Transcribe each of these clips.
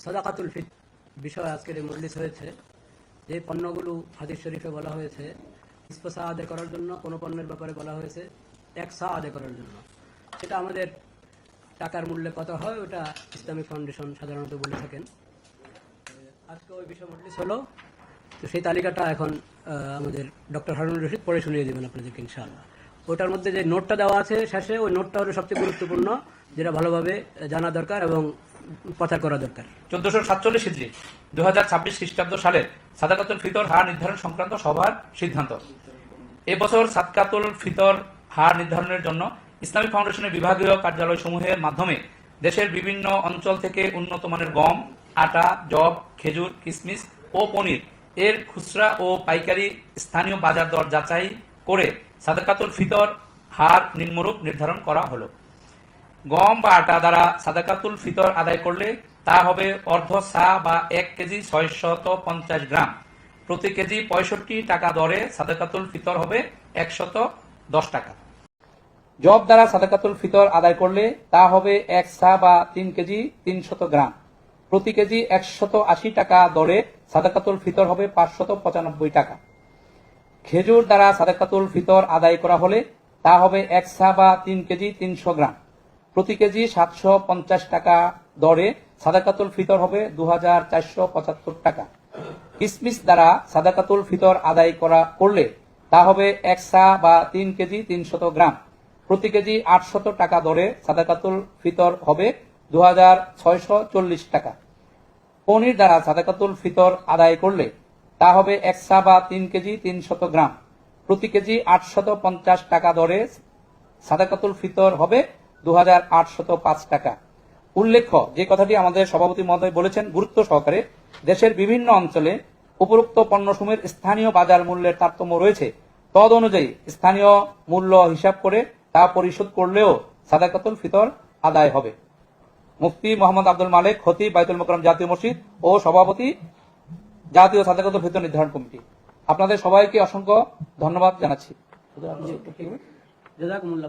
সাদাকাতুল ফিতর বিষয় আজকের এই মজলিস হয়েছে। যে পণ্যগুলো হাদিস শরীফে বলা হয়েছে নিসফ সা আদায় করার জন্য, কোনো পণ্যের ব্যাপারে বলা হয়েছে 1 সা আদায় করার জন্য, সেটা আমাদের টাকার মূল্যে কত হয় ওটা ইসলামিক ফাউন্ডেশন সাধারণত বলে থাকেন। আজকে ওই বিষয় মজলিস হলো, তো সেই তালিকাটা এখন আমাদের ডক্টর হারুনুর রশিদ পড়ে শুনিয়ে দেবেন আপনাদেরকে ইনশাআল্লাহ। ওটার মধ্যে যে নোটটা দেওয়া আছে শেষে, ওই নোটটা হলো সবচেয়ে গুরুত্বপূর্ণ, যেটা ভালোভাবে জানা দরকার এবং প্রচার করা দরকার। 1447 হিজরি 2026 খ্রিস্টাব্দ সালে সাদাকাতুল ফিতর হার নির্ধারণ সংক্রান্ত সভার সিদ্ধান্ত। এবছর সাদকাতুল ফিতর হার নির্ধারণের জন্য ইসলামিক ফাউন্ডেশনের বিভাগীয় কার্যালয়সমূহের মাধ্যমে দেশের বিভিন্ন অঞ্চল থেকে উন্নত মানের গম, আটা, জব, খেজুর, কিশমিশ ও পনির এর খুচরা ও পাইকারি স্থানীয় বাজার দর যাচাই করে সাদাকাতুল ফিতর হার নিম্নরূপ নির্ধারণ করা হলো। গম বা আটা দ্বারা সাদাকাতুল ফিতর আদায় করলে তা হবে অর্ধ সা বা 1 কেজি 650 গ্রাম। প্রতি কেজি 65 টাকা দরে সাদাকাতুল ফিতর হবে 110 টাকা। জব দ্বারা সাদাকাতুল ফিতর আদায় করলে তা হবে 1 সা বা 3 কেজি 300 গ্রাম। প্রতি কেজি 180 টাকা দরে সাদাকাতুল ফিতর হবে 595 টাকা। খেজুর দ্বারা সাদাকাতুল ফিতর আদায় করা হলে তা হবে 1 সা বা 3 কেজি 300 গ্রাম। প্রতি কেজি 750 টাকা দরে সাদাকাতুল ফিতর হবে 2475 টাকা। কিশমিশ দ্বারা সাদাকাতুল ফিতর আদায় করলে তা হবে 1 সা বা 3 কেজি 300 গ্রাম। প্রতি কেজি 800 টাকা দরে সাদাকাতুল ফিতর হবে 2640 টাকা। পনির দ্বারা সাদাকাতুল ফিতর আদায় করলে তা হবে 1 সা বা 3 কেজি 300 গ্রাম। প্রতি কেজি 850 টাকা দরে সাদাকাতুল ফিতর হবে 2805 টাকা। উল্লেখ্য, যে কথাটি আমাদের সভাপতি মহোদয় বলেছেন গুরুত্ব সহকারে, দেশের বিভিন্ন অঞ্চলে উপরোক্ত পণ্যসমূহের স্থানীয় বাজার মূল্যের তারতম্য রয়েছে। তদ অনুযায়ী স্থানীয় মূল্য হিসাব করে তা পরিশোধ করলেও সাদাকাতুল ফিতর আদায় হবে। মুফতি মোহাম্মদ আব্দুল মালেক, খতিব বাইতুল মোকাররম জাতীয় মসজিদ ও সভাপতি জাতীয় সাদাকাতুল ফিতর নির্ধারণ কমিটি। আপনাদের সবাইকে অসংখ্য ধন্যবাদ জানাচ্ছি।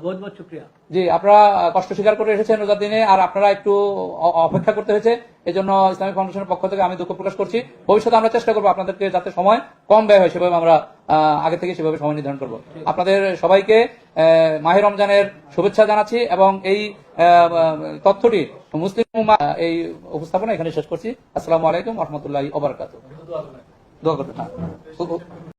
বহুত বহুত শুকরিয়া। জি, আপনারা কষ্ট স্বীকার করে এসেছেন রোজার দিনে, আর আপনারা একটু অপেক্ষা করতে হয়েছে, এই জন্য ইসলামিক ফাউন্ডেশনের পক্ষ থেকে আমি দুঃখ প্রকাশ করছি। ভবিষ্যতে আমরা চেষ্টা করবো আপনাদেরকে যাতে সময় কম ব্যয় হয় সেভাবে আমরা আগে থেকে সেভাবে সময় নির্ধারণ করবো। আপনাদের সবাইকে মাহে রমজানের শুভেচ্ছা জানাচ্ছি এবং এই তথ্যটি মুসলিম এই উপস্থাপনা এখানে শেষ করছি। আসসালামু আলাইকুম ওয়া রাহমাতুল্লাহি ওয়া বারাকাতুহু। দোয়া করবেন।